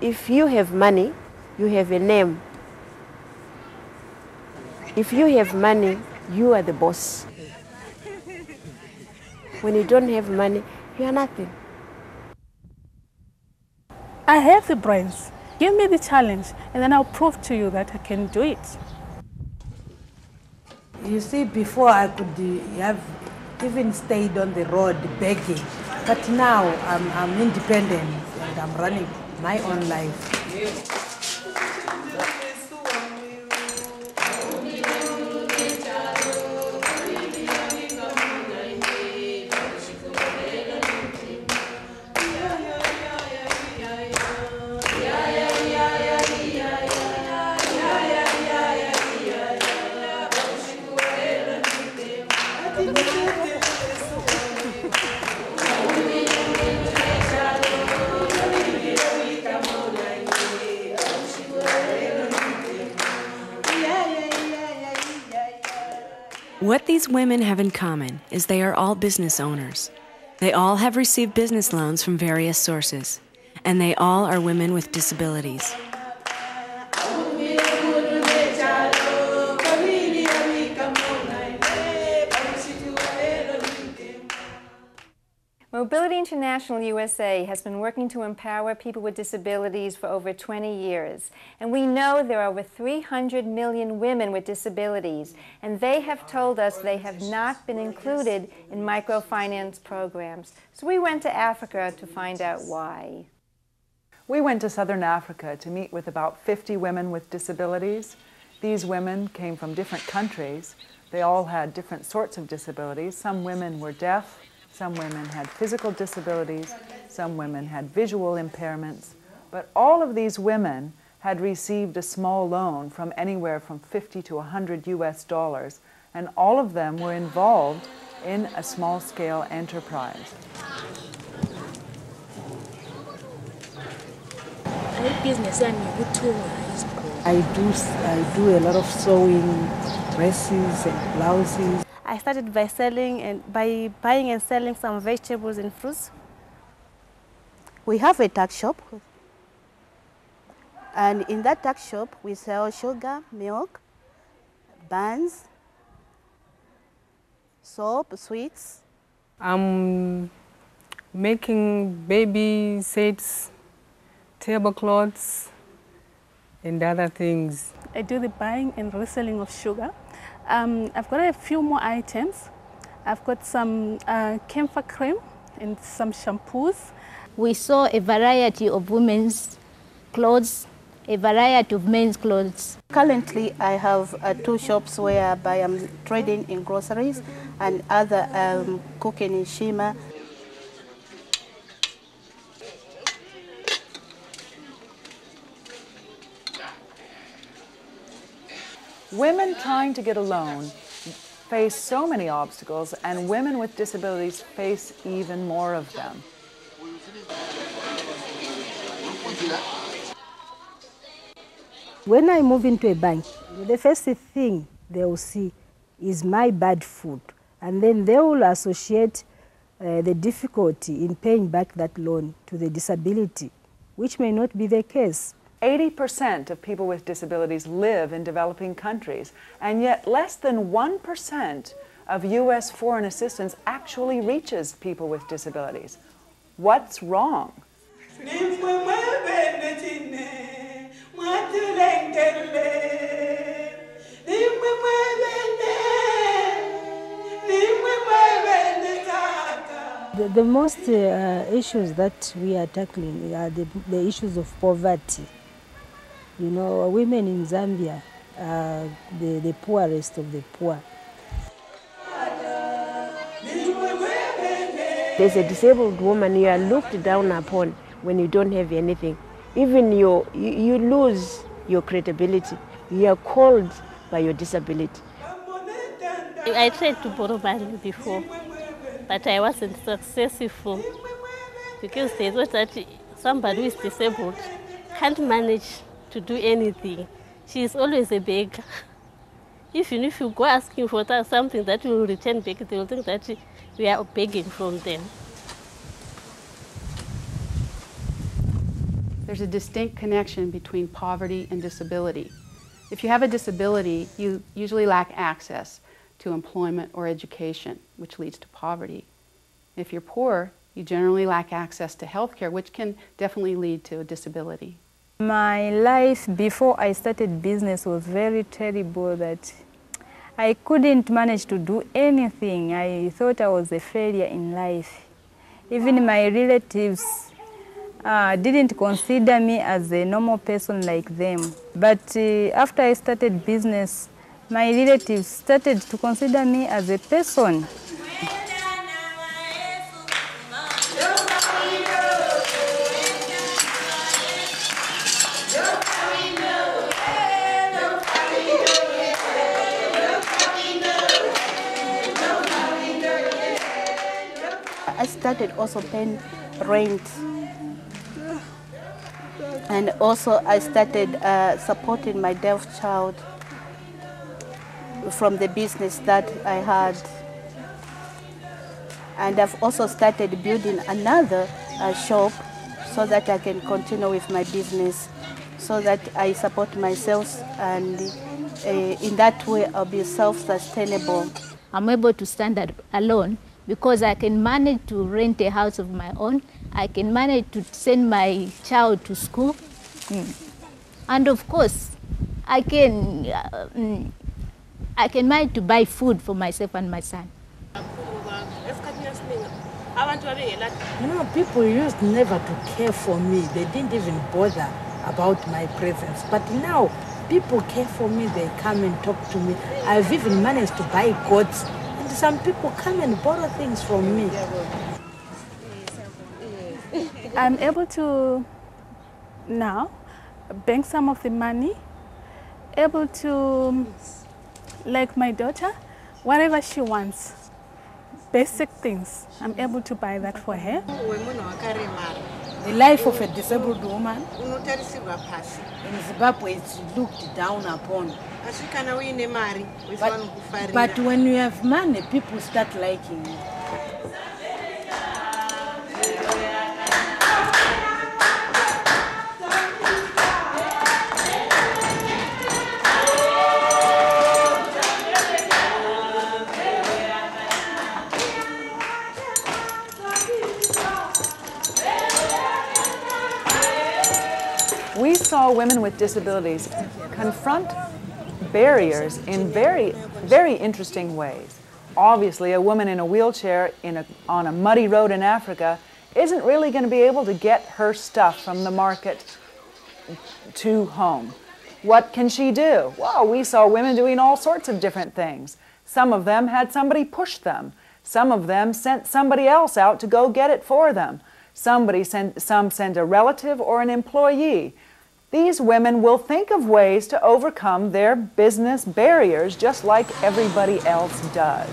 If you have money, you have a name. If you have money, you are the boss. When you don't have money, you are nothing. I have the brains. Give me the challenge, and then I'll prove to you that I can do it. You see, before I could have even stayed on the road begging, but now I'm independent and I'm running my own life. What these women have in common is they are all business owners. They all have received business loans from various sources, and they all are women with disabilities. Mobility International USA has been working to empower people with disabilities for over 20 years. And we know there are over 300 million women with disabilities, and they have told us they have not been included in microfinance programs. So we went to Africa to find out why. We went to Southern Africa to meet with about 50 women with disabilities. These women came from different countries. They all had different sorts of disabilities. Some women were deaf. Some women had physical disabilities, some women had visual impairments, but all of these women had received a small loan from anywhere from $50 to $100 US, and all of them were involved in a small-scale enterprise. I do a lot of sewing, dresses and blouses. I started by buying and selling some vegetables and fruits. We have a tuck shop, and in that tuck shop we sell sugar, milk, buns, soap, sweets. I'm making baby sets, tablecloths, and other things. I do the buying and reselling of sugar. I've got a few more items. I've got some camphor cream and some shampoos. We saw a variety of women's clothes, a variety of men's clothes. Currently, I have 2 shops whereby I'm trading in groceries and other cooking in Shima. Women trying to get a loan face so many obstacles, and women with disabilities face even more of them. When I move into a bank, the first thing they will see is my bad food, and then they will associate the difficulty in paying back that loan to the disability, which may not be the case. 80% of people with disabilities live in developing countries, and yet less than 1% of U.S. foreign assistance actually reaches people with disabilities. What's wrong? The most issues that we are tackling are the issues of poverty. You know, women in Zambia are the poorest of the poor. As a disabled woman, you are looked down upon when you don't have anything. Even you lose your credibility. You are called by your disability. I tried to borrow money before, but I wasn't successful because they thought that somebody who is disabled can't manage to do anything. She is always a beggar. Even if you go asking for something that will return back, they will think that we are begging from them. there's a distinct connection between poverty and disability. If you have a disability, you usually lack access to employment or education, which leads to poverty. If you're poor, you generally lack access to health care, which can definitely lead to a disability. My life before I started business was very terrible, that I couldn't manage to do anything. I thought I was a failure in life. Even my relatives didn't consider me as a normal person like them. But after I started business, my relatives started to consider me as a person. I started also paying rent, and also I started supporting my deaf child from the business that I had. And I've also started building another shop so that I can continue with my business, so that I support myself, and in that way I'll be self-sustainable. I'm able to stand alone because I can manage to rent a house of my own. I can manage to send my child to school. And of course, I can manage to buy food for myself and my son. You know, people used never to care for me. They didn't even bother about my presence. But now, people care for me. They come and talk to me. I've even managed to buy goats. And some people come and borrow things from me. I'm able to now bank some of the money, able to, like my daughter, whatever she wants, basic things, I'm able to buy that for her. The life of a disabled woman in Zimbabwe is looked down upon. But when you have money, people start liking you. We saw women with disabilities confront barriers in very, very interesting ways. Obviously, a woman in a wheelchair on a muddy road in Africa isn't really going to be able to get her stuff from the market to home. What can she do? Well, we saw women doing all sorts of different things. Some of them had somebody push them. Some of them sent somebody else out to go get it for them. Some sent a relative or an employee. These women will think of ways to overcome their business barriers just like everybody else does.